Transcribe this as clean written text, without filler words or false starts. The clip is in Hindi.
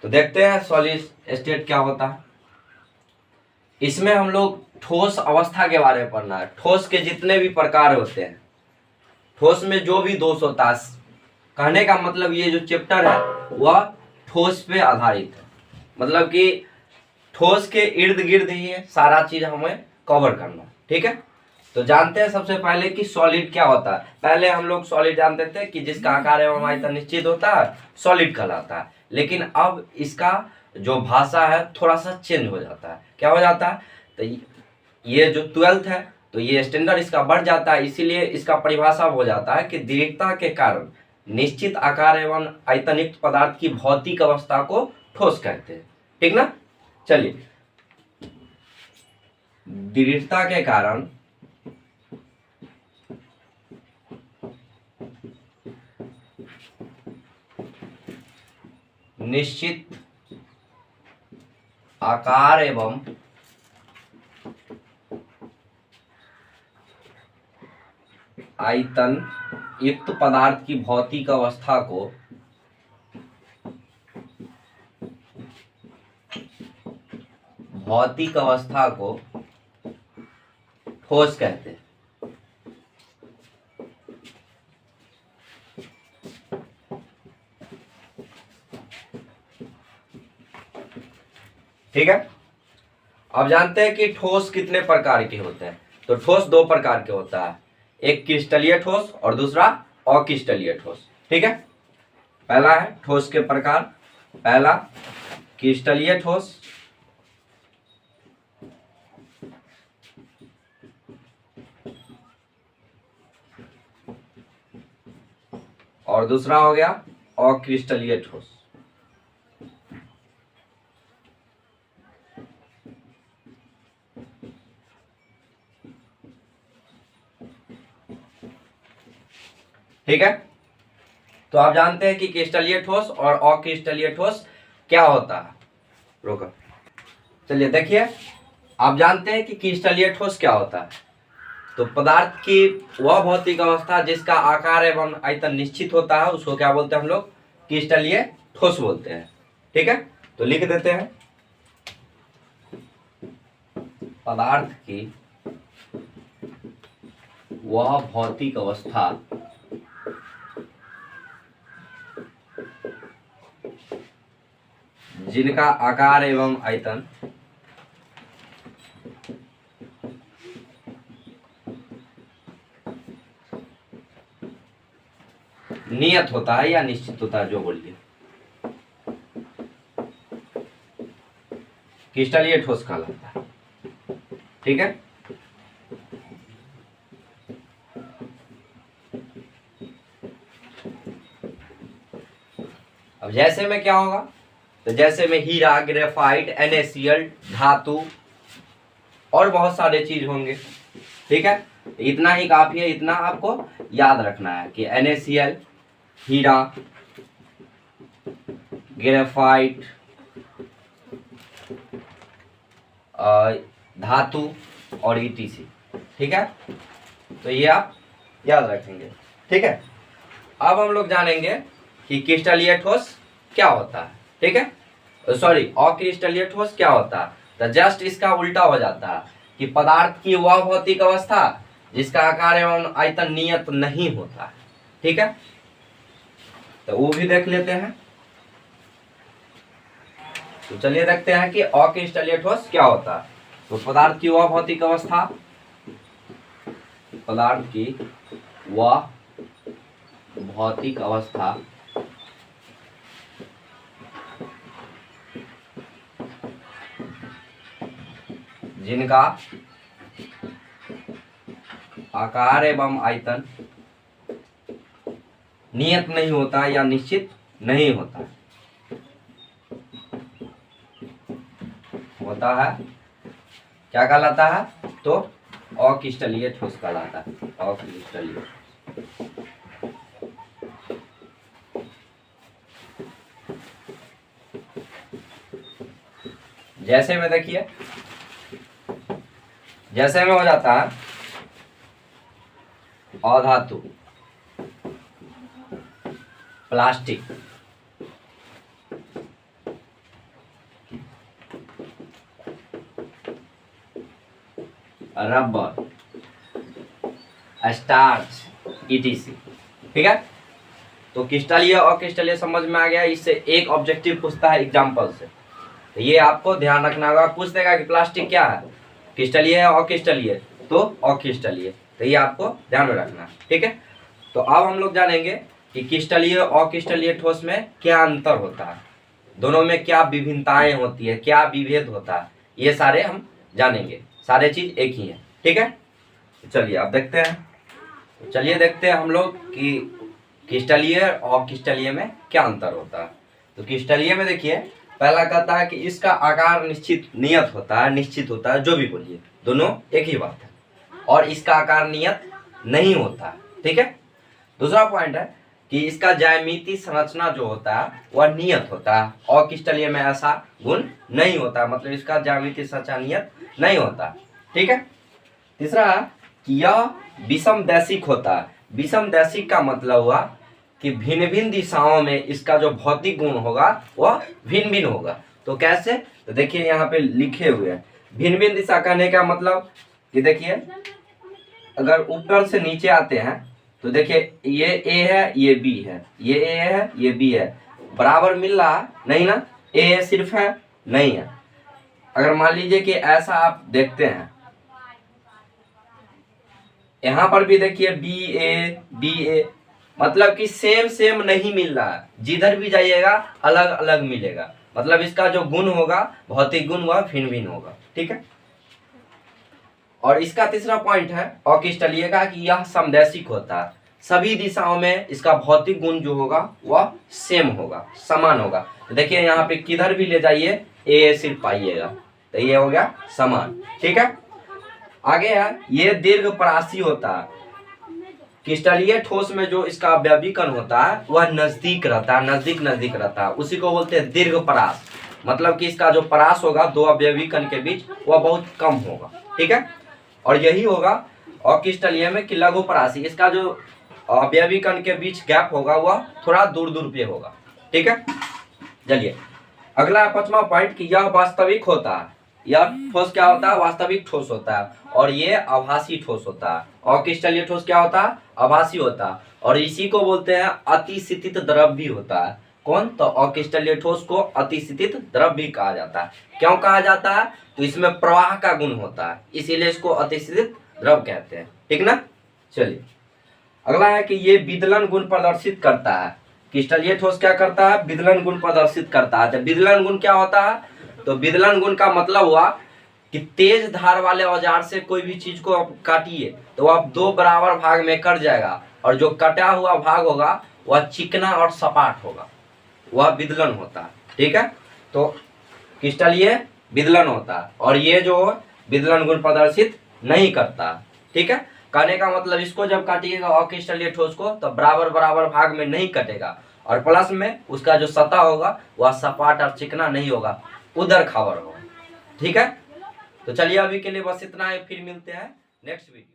तो देखते हैं सॉलिड स्टेट क्या होता है। इसमें हम लोग ठोस अवस्था के बारे में पढ़ना है। ठोस के जितने भी प्रकार होते हैं, ठोस में जो भी दोष होता है, कहने का मतलब ये जो चैप्टर है वह ठोस पे आधारित है। मतलब कि ठोस के इर्द गिर्द ही है सारा चीज हमें कवर करना। ठीक है, तो जानते हैं सबसे पहले कि सॉलिड क्या होता है। पहले हम लोग सॉलिड जानते थे कि जिसका आकार एवं आयतन निश्चित होता है सॉलिड कहलाता है। लेकिन अब इसका जो भाषा है थोड़ा सा चेंज हो जाता है। क्या हो जाता है? तो ये जो 12th है तो ये स्टैंडर्ड इसका बढ़ जाता है, इसीलिए इसका परिभाषा हो जाता है कि दृढ़ता के कारण निश्चित आकार एवं आयतनयुक्त पदार्थ की भौतिक अवस्था को ठोस कहते हैं। ठीक ना? चलिए, दृढ़ता के कारण निश्चित आकार एवं आयतन युक्त पदार्थ की भौतिक अवस्था को ठोस कहते हैं। ठीक है, अब जानते हैं कि ठोस कितने प्रकार के होते हैं। तो ठोस दो प्रकार के होता है, एक क्रिस्टलीय ठोस और दूसरा अक्रिस्टलीय ठोस। ठीक है, पहला है ठोस के प्रकार, पहला क्रिस्टलीय ठोस और दूसरा हो गया अक्रिस्टलीय ठोस। ठीक है, तो आप जानते हैं कि क्रिस्टलीय ठोस और अक्रिस्टलीय ठोस क्या होता है। रोको, चलिए देखिए, आप जानते हैं कि क्रिस्टलीय ठोस क्या होता है। तो पदार्थ की वह भौतिक अवस्था जिसका आकार एवं आयतन निश्चित होता है उसको क्या बोलते हैं हम लोग? क्रिस्टलीय ठोस बोलते हैं। ठीक है, तो लिख देते हैं, पदार्थ की वह भौतिक अवस्था जिनका आकार एवं आयतन नियत होता है या निश्चित होता है, जो बोलिए, क्रिस्टलीय ठोस कहलाता है। ठीक है, अब जैसे में क्या होगा, तो जैसे में हीरा, ग्रेफाइट, NaCl, धातु और बहुत सारे चीज होंगे। ठीक है, इतना ही काफी है, इतना आपको याद रखना है कि NaCl, हीरा, ग्रेफाइट, धातु और ETC। ठीक है, तो ये आप याद रखेंगे। ठीक है, अब हम लोग जानेंगे कि क्रिस्टलीय ठोस क्या होता है। ठीक है, सॉरी, अक्रिस्टलीय ठोस क्या होता है। तो जस्ट इसका उल्टा हो जाता है कि पदार्थ की वह भौतिक अवस्था जिसका आकार एवं आयतन नियत नहीं होता है। ठीक है, तो वो भी देख लेते हैं। तो चलिए देखते हैं कि अक्रिस्टलीय ठोस क्या होता है। तो पदार्थ की वह भौतिक अवस्था, पदार्थ की वह भौतिक अवस्था जिनका आकार एवं आयतन नियत नहीं होता या निश्चित नहीं होता है, क्या कहलाता है? तो अक्रिस्टलीय ठोस कहलाता है। अक्रिस्टलीय, जैसे में देखिए, जैसे में हो जाता है अधातु, प्लास्टिक, रबर, स्टार्च, ईटीसी। ठीक है, तो क्रिस्टलीय और क्रिस्टलीय समझ में आ गया। इससे एक ऑब्जेक्टिव पूछता है एग्जाम्पल से, तो ये आपको ध्यान रखना होगा। पूछ देगा कि प्लास्टिक क्या है, क्रिस्टलीय है अक्रिस्टलीय, तो अक्रिस्टलीय, तो ये आपको ध्यान में रखना। ठीक है, तो अब हम लोग जानेंगे कि क्रिस्टलीय और अक्रिस्टलीय ठोस में क्या अंतर होता है, दोनों में क्या विभिन्नताएं होती है, क्या विभेद होता है, ये सारे हम जानेंगे। सारे चीज एक ही है। ठीक है, चलिए अब देखते हैं। चलिए देखते हैं हम लोग कि क्रिस्टलीय और क्रिस्टलीय में क्या अंतर होता है। तो क्रिस्टलीय में देखिए, पहला कहता है कि इसका आकार नियत होता है, निश्चित होता है, जो भी बोलिए दोनों एक ही बात है। और इसका आकार नियत नहीं होता है। ठीक है, दूसरा पॉइंट है कि इसका ज्यामितीय संरचना जो होता है वह नियत होता है, और क्रिस्टलीय में ऐसा गुण नहीं होता, मतलब इसका ज्यामितीय संरचना नियत नहीं होता। ठीक है, तीसरा है कि यह विषमदैशिक होता है। विषमदैशिक का मतलब हुआ कि भिन्न भिन्न दिशाओं में इसका जो भौतिक गुण होगा वह भिन्न भिन्न होगा। तो कैसे, तो देखिए यहाँ पे लिखे हुए हैं। भिन्न भिन्न दिशा कहने का मतलब कि देखिए, अगर ऊपर से नीचे आते हैं तो देखिए ये ए है, ये बी है, ये ए है, ये बी है, बराबर मिल रहा है नहीं ना, ए सिर्फ है नहीं है। अगर मान लीजिए कि ऐसा आप देखते हैं, यहाँ पर भी देखिए बी ए, मतलब कि सेम नहीं मिल रहा है, जिधर भी जाइएगा अलग अलग मिलेगा, मतलब इसका जो गुण होगा, भौतिक गुण, वह भिन्न भिन्न होगा। ठीक है, और इसका तीसरा पॉइंट है अक्रिस्टलीय का कि यह समदैशिक होता है। सभी दिशाओं में इसका भौतिक गुण जो होगा वह सेम होगा, समान होगा। तो देखिए यहाँ पे किधर भी ले जाइए ए सिर्फ पाइएगा, तो ये हो गया समान। ठीक है, आगे है ये दीर्घपरासी होता है। क्रिस्टलीय ठोस में जो इसका अवयवीकरण होता है वह नजदीक रहता है, नजदीक रहता है, उसी को बोलते हैं दीर्घपरास। मतलब कि इसका जो परास होगा दो अवयवीकरण के बीच वह बहुत कम होगा। ठीक है, और यही होगा अक्रिस्टलीय में कि लघुपरासी, इसका जो अवयवीकरण के बीच गैप होगा वह थोड़ा दूर पे होगा। ठीक है, चलिए अगला पांचवा पॉइंट कि यह वास्तविक होता है। यह ठोस क्या होता है, वास्तविक ठोस होता है, और ये आभासी ठोस होता है। और क्रिस्टलीय ठोस क्या होता है, आभासी होता है, और इसी को बोलते हैं अतिस्थित द्रव भी होता है। कौन, तो अक्रिस्टलीय ठोस को अतिस्थित द्रव भी कहा जाता है। क्यों कहा जाता है, तो इसमें प्रवाह का गुण होता है, इसीलिए इसको अतिस्थित द्रव कहते हैं। ठीक ना, चलिए अगला है कि ये विदलन गुण प्रदर्शित करता है। क्रिस्टलीय ठोस क्या करता है, विदलन गुण प्रदर्शित करता है। तो विदलन गुण क्या होता है, तो विदलन गुण का मतलब हुआ कि तेज धार वाले औजार से कोई भी चीज को आप काटिए तो आप दो बराबर भाग में कट जाएगा, और जो कटा हुआ भाग होगा वह चिकना और सपाट होगा, वह विदलन होता है। ठीक है, तो क्रिस्टलीय विदलन होता है, और ये जो विदलन गुण प्रदर्शित नहीं करता। ठीक है, कहने का मतलब इसको जब काटिएगा अक्रिस्टलीय ठोस को तो बराबर भाग में नहीं कटेगा, और प्लस में उसका जो सतह होगा वह सपाट और चिकना नहीं होगा, उधर खावर होगा। ठीक है, तो चलिए अभी के लिए बस इतना है, फिर मिलते हैं नेक्स्ट वीडियो।